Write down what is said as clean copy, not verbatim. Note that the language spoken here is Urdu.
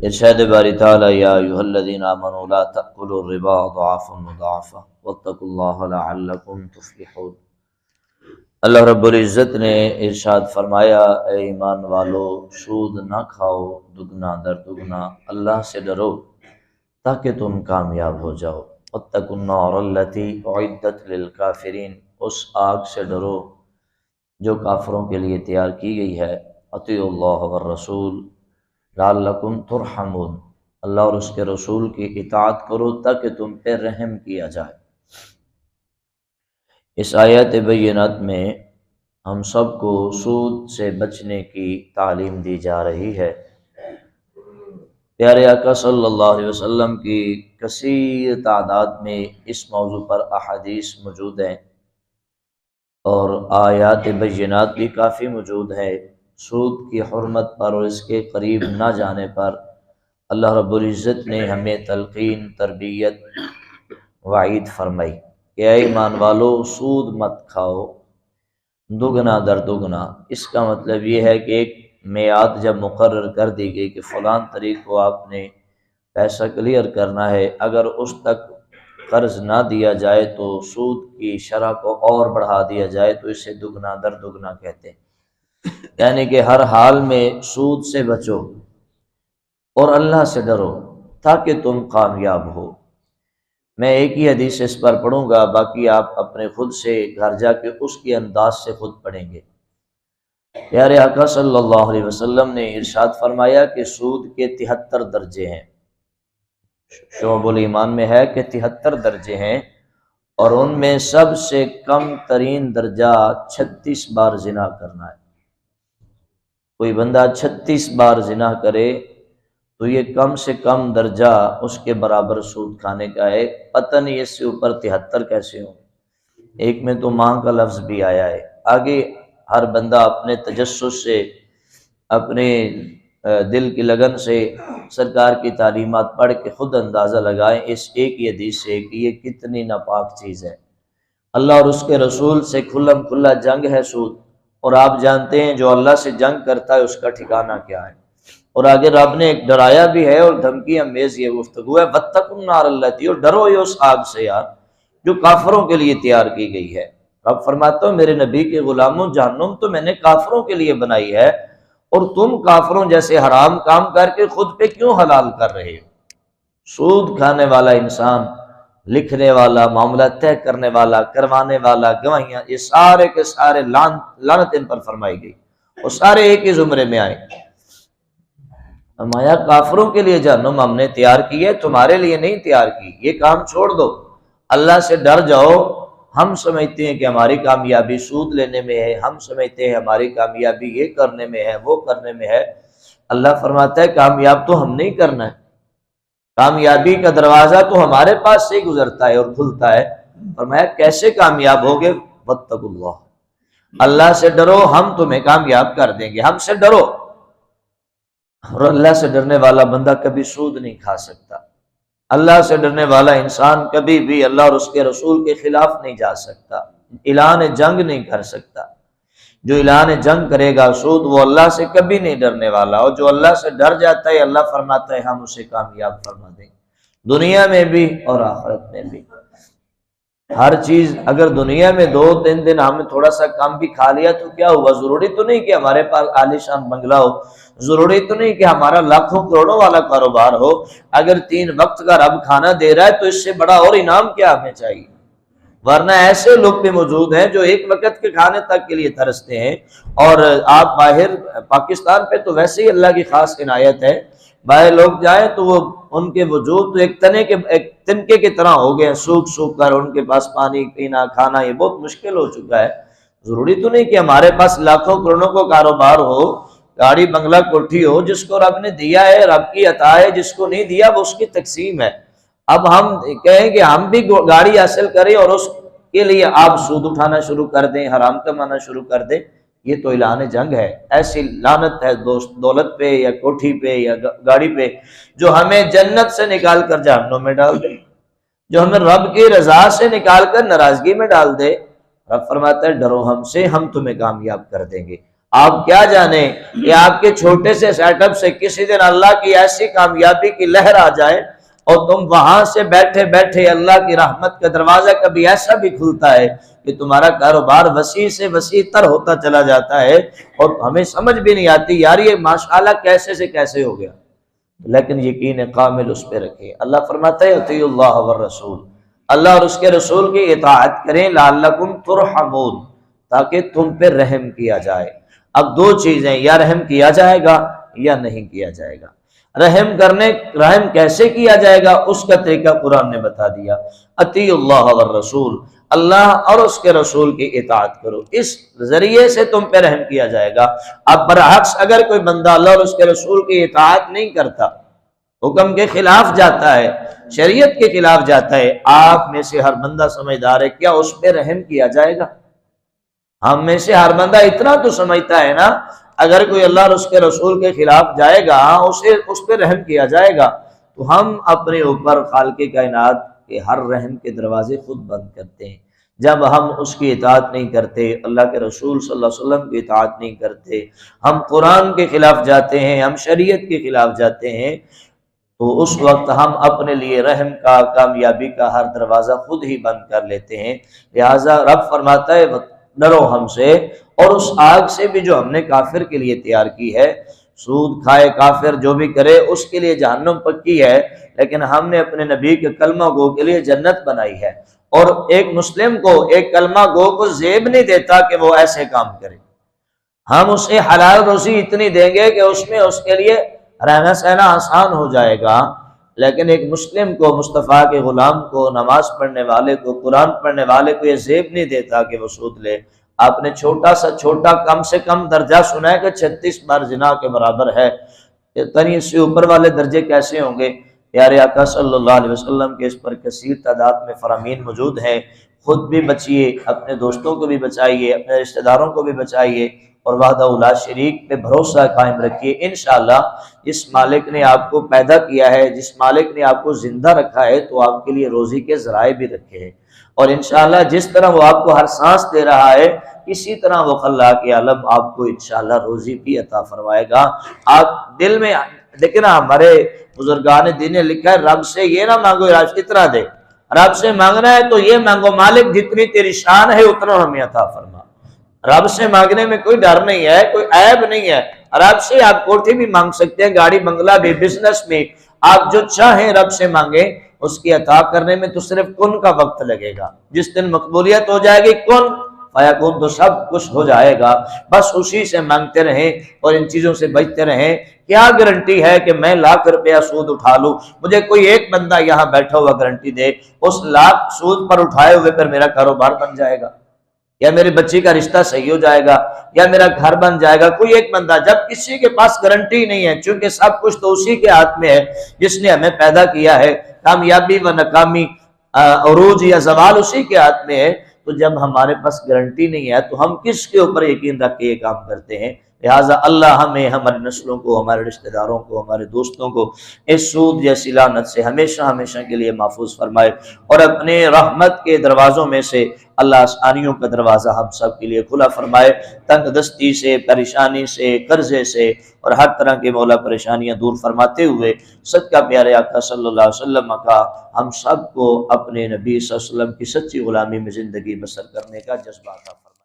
ارشاد باری تعالی یا ایھا الذین آمنوا لا تأکلوا الربا اضعافا مضاعفہ واتقوا اللہ لعلکم تفلحون۔ اللہ رب العزت نے ارشاد فرمایا، اے ایمان والو، سود نہ کھاؤ دگنا در دگنا، اللہ سے ڈرو تاکہ تم کامیاب ہو جاؤ۔ واتقوا النار التی اعدت للکافرین، اس آگ سے ڈرو جو کافروں کے لیے تیار کی گئی ہے۔ اطیعوا اللہ والرسول لعلکم ترحمون، اللہ اور اس کے رسول کی اطاعت کرو تاکہ تم پہ رحم کیا جائے۔ اس آیات بینات میں ہم سب کو سود سے بچنے کی تعلیم دی جا رہی ہے۔ پیارے آقا صلی اللہ علیہ وسلم کی کثیر تعداد میں اس موضوع پر احادیث موجود ہیں اور آیات بینات بھی کافی موجود ہے۔ سود کی حرمت پر اور اس کے قریب نہ جانے پر اللہ رب العزت نے ہمیں تلقین، تربیت، وعید فرمائی کہ اے ایمان والو، سود مت کھاؤ دگنا در دگنا۔ اس کا مطلب یہ ہے کہ ایک میعاد جب مقرر کر دی گئی کہ فلاں تاریخ کو آپ نے پیسہ کلیئر کرنا ہے، اگر اس تک قرض نہ دیا جائے تو سود کی شرح کو اور بڑھا دیا جائے تو اسے دگنا در دگنا کہتے ہیں۔ یعنی کہ ہر حال میں سود سے بچو اور اللہ سے ڈرو تاکہ تم کامیاب ہو۔ میں ایک ہی حدیث اس پر پڑھوں گا، باقی آپ اپنے خود سے گھر جا کے اس کی انداز سے خود پڑھیں گے۔ پیارے آقا صلی اللہ علیہ وسلم نے ارشاد فرمایا کہ سود کے 73 درجے ہیں۔ شعب الایمان میں ہے کہ 73 درجے ہیں، اور ان میں سب سے کم ترین درجہ 36 بار زنا کرنا ہے۔ کوئی بندہ 36 بار زنا کرے تو یہ کم سے کم درجہ اس کے برابر سود کھانے کا ہے۔ پتہ نہیں اس سے اوپر 73 کیسے ہوں۔ ایک میں تو ماں کا لفظ بھی آیا ہے۔ آگے ہر بندہ اپنے تجسس سے، اپنے دل کی لگن سے سرکار کی تعلیمات پڑھ کے خود اندازہ لگائیں اس ایک ہی حدیث سے کہ یہ کتنی ناپاک چیز ہے۔ اللہ اور اس کے رسول سے کھلم کھلا جنگ ہے سود، اور آپ جانتے ہیں جو اللہ سے جنگ کرتا ہے اس کا ٹھکانہ کیا ہے۔ اور آگے رب نے ایک ڈرایا بھی ہے اور دھمکی امیز یہ گفتگو ہے، واتقوا النار التی، اور ڈرو یہ اس آگ سے یار جو کافروں کے لیے تیار کی گئی ہے۔ رب فرماتا ہوں میرے نبی کے غلاموں، جہنم تو میں نے کافروں کے لیے بنائی ہے، اور تم کافروں جیسے حرام کام کر کے خود پہ کیوں حلال کر رہے ہو؟ سود کھانے والا انسان، لکھنے والا، معاملہ طے کرنے والا، کروانے والا، گواہیاں، یہ سارے کے سارے لعنت ان پر فرمائی گئی، اور سارے ایک ہی زمرے میں آئے۔ فرمایا کافروں کے لیے جہنم ہم نے تیار کی ہے، تمہارے لیے نہیں تیار کی، یہ کام چھوڑ دو، اللہ سے ڈر جاؤ۔ ہم سمجھتے ہیں کہ ہماری کامیابی سود لینے میں ہے، ہم سمجھتے ہیں ہماری کامیابی یہ کرنے میں ہے، وہ کرنے میں ہے۔ اللہ فرماتا ہے کامیاب تو ہم نہیں کرنا ہے، کامیابی کا دروازہ تو ہمارے پاس سے گزرتا ہے اور کھلتا ہے۔ فرمایا کیسے کامیاب ہوگے؟ واتقوا اللہ، اللہ سے ڈرو، ہم تمہیں کامیاب کر دیں گے، ہم سے ڈرو۔ اور اللہ سے ڈرنے والا بندہ کبھی سود نہیں کھا سکتا۔ اللہ سے ڈرنے والا انسان کبھی بھی اللہ اور اس کے رسول کے خلاف نہیں جا سکتا، اعلان جنگ نہیں کر سکتا۔ جو اعلان جنگ کرے گا سود، وہ اللہ سے کبھی نہیں ڈرنے والا، اور جو اللہ سے ڈر جاتا ہے اللہ فرماتا ہے ہم اسے کامیاب فرما دیں گے، دنیا میں بھی اور آخرت میں بھی۔ ہر چیز اگر دنیا میں 2-3 دن ہم تھوڑا سا کم بھی کھا لیا تو کیا ہوا؟ ضروری تو نہیں کہ ہمارے پاس عالیشان بنگلہ ہو، ضروری تو نہیں کہ ہمارا لاکھوں کروڑوں والا کاروبار ہو۔ اگر 3 وقت کا رب کھانا دے رہا ہے تو اس سے بڑا اور انعام کیا ہمیں چاہیے؟ ورنہ ایسے لوگ بھی موجود ہیں جو ایک وقت کے کھانے تک کے لیے ترستے ہیں، اور آپ باہر پاکستان پہ تو ویسے ہی اللہ کی خاص عنایت ہے، باہر لوگ جائیں تو وہ ان کے وجود تو ایک تنکے کی طرح ہو گئے ہیں، سوکھ سوکھ کر ان کے پاس پانی پینا کھانا یہ بہت مشکل ہو چکا ہے۔ ضروری تو نہیں کہ ہمارے پاس لاکھوں کروڑوں کو کاروبار ہو، گاڑی بنگلہ کوٹھی ہو، جس کو رب نے دیا ہے رب کی عطا ہے، جس کو نہیں دیا وہ اس کی تقسیم ہے۔ اب ہم کہیں کہ ہم بھی گاڑی حاصل کریں اور اس کے لیے آپ سود اٹھانا شروع کر دیں، حرام کمانا شروع کر دیں، یہ تو اعلان جنگ ہے۔ ایسی لعنت ہے دوست دولت پہ یا کوٹھی پہ یا گاڑی پہ جو ہمیں جنت سے نکال کر جہنم میں ڈال دے، جو ہمیں رب کی رضا سے نکال کر ناراضگی میں ڈال دے۔ رب فرماتا ہے ڈرو ہم سے، ہم تمہیں کامیاب کر دیں گے۔ آپ کیا جانیں کہ آپ کے چھوٹے سے سیٹ اپ سے کسی دن اللہ کی ایسی کامیابی کی لہر آ جائے اور تم وہاں سے بیٹھے بیٹھے اللہ کی رحمت کا دروازہ کبھی ایسا بھی کھلتا ہے کہ تمہارا کاروبار وسیع سے وسیع تر ہوتا چلا جاتا ہے اور ہمیں سمجھ بھی نہیں آتی یار یہ ماشاءاللہ کیسے سے کیسے ہو گیا، لیکن یقین کامل اس پہ رکھیں۔ اللہ فرماتا ہے اطیعوا اللہ والرسول، اللہ اور اس کے رسول کی اطاعت کریں، لعلکم ترحمون، تاکہ تم پہ رحم کیا جائے۔ اب دو چیزیں، یا رحم کیا جائے گا یا نہیں کیا جائے گا۔ رحم کیسے کیا جائے گا اس کا طریقہ قرآن نے بتا دیا، اطیعوا اللہ والرسول، اللہ اور اس کے رسول کی اطاعت کرو، اس ذریعے سے تم پہ رحم کیا جائے گا۔ اب برعکس اگر کوئی بندہ اللہ اور اس کے رسول کی اطاعت نہیں کرتا، حکم کے خلاف جاتا ہے، شریعت کے خلاف جاتا ہے، آپ میں سے ہر بندہ سمجھدار ہے کیا اس پہ رحم کیا جائے گا؟ ہم میں سے ہر بندہ اتنا تو سمجھتا ہے نا، اگر کوئی اللہ اور اس کے رسول کے خلاف جائے گا اس پہ رحم کیا جائے گا، تو ہم اپنے اوپر خالق کائنات کے ہر رحم کے دروازے خود بند کرتے ہیں۔ جب ہم اس کی اطاعت نہیں کرتے، اللہ کے رسول صلی اللہ علیہ وسلم کی اطاعت نہیں کرتے، ہم قرآن کے خلاف جاتے ہیں، ہم شریعت کے خلاف جاتے ہیں، تو اس وقت ہم اپنے لیے رحم کا، کامیابی کا ہر دروازہ خود ہی بند کر لیتے ہیں۔ لہٰذا رب فرماتا ہے ڈرو ہم سے اور اس آگ سے بھی جو ہم نے کافر کے لیے تیار کی ہے۔ سود کھائے کافر جو بھی کرے اس کے لیے جہنم پکی ہے، لیکن ہم نے اپنے نبی کے کلمہ گو کے لیے جنت بنائی ہے، اور ایک مسلم کو، ایک کلمہ گو کو زیب نہیں دیتا کہ وہ ایسے کام کرے۔ ہم اسے حلال روزی اتنی دیں گے کہ اس میں اس کے لیے رہنا سہنا آسان ہو جائے گا، لیکن ایک مسلم کو، مصطفیٰ کے غلام کو، نماز پڑھنے والے کو، قرآن پڑھنے والے کو یہ زیب نہیں دیتا کہ وہ سود لے۔ آپ نے چھوٹا سا چھوٹا کم سے کم درجہ سنا ہے کہ 36 بار زنا کے برابر ہے، اتنی اس سے اوپر والے درجے کیسے ہوں گے؟ پیارے آقا صلی اللہ علیہ وسلم کے اس پر کثیر تعداد میں فرامین موجود ہیں۔ خود بھی بچیے، اپنے دوستوں کو بھی بچائیے، اپنے رشتہ داروں کو بھی بچائیے، اور وحدہ لا شریک پہ بھروسہ قائم رکھیے۔ انشاءاللہ جس مالک نے آپ کو پیدا کیا ہے، جس مالک نے آپ کو زندہ رکھا ہے، تو آپ کے لیے روزی کے ذرائع بھی رکھے ہیں، اور انشاءاللہ جس طرح وہ آپ کو ہر سانس دے رہا ہے، اسی طرح وہ خلاق عالم آپ کو انشاءاللہ روزی بھی عطا فرمائے گا۔ آپ دل میں دیکھیں نا، ہمارے بزرگان دین نے لکھا ہے رب سے یہ نہ مانگو رب اتنا دے، رب سے مانگنا ہے تو یہ مانگو مالک جتنی تیری شان ہے اتنا ہمیں عطا فرما۔ رب سے مانگنے میں کوئی ڈر نہیں ہے، کوئی عیب نہیں ہے۔ رب سے آپ کوٹھی بھی مانگ سکتے ہیں، گاڑی بنگلہ بھی، بزنس میں، آپ جو چاہیں رب سے مانگیں، اس کی عطا کرنے میں تو صرف کن کا وقت لگے گا۔ جس دن مقبولیت ہو جائے گی کن فیکون، تو سب کچھ ہو جائے گا۔ بس اسی سے مانگتے رہیں اور ان چیزوں سے بچتے رہیں۔ کیا گارنٹی ہے کہ میں لاکھ روپیہ سود اٹھا لوں؟ مجھے کوئی ایک بندہ یہاں بیٹھا ہوا گارنٹی دے اس لاکھ سود پر اٹھائے ہوئے پر میرا کاروبار بن جائے گا، یا میری بچی کا رشتہ صحیح ہو جائے گا، یا میرا گھر بن جائے گا؟ کوئی ایک بندہ، جب کسی کے پاس گارنٹی نہیں ہے، چونکہ سب کچھ تو اسی کے ہاتھ میں ہے جس نے ہمیں پیدا کیا ہے، کامیابی و ناکامی، عروج یا زوال اسی کے ہاتھ میں ہے، تو جب ہمارے پاس گارنٹی نہیں ہے تو ہم کس کے اوپر یقین رکھ کے یہ کام کرتے ہیں؟ لہٰذا اللہ ہمیں، ہماری نسلوں کو، ہمارے رشتہ داروں کو، ہمارے دوستوں کو اس سود جیسی لعنت سے ہمیشہ ہمیشہ کے لیے محفوظ فرمائے، اور اپنے رحمت کے دروازوں میں سے اللہ آسانیوں کا دروازہ ہم سب کے لیے کھلا فرمائے۔ تنگ دستی سے، پریشانی سے، قرضے سے اور ہر طرح کے مولا پریشانیاں دور فرماتے ہوئے صدقہ پیارے آقا صلی اللہ علیہ وسلم کا ہم سب کو اپنے نبی صلی اللہ علیہ وسلم کی سچی غلامی میں زندگی بسر کرنے کا جذبہ عطا فرمائے۔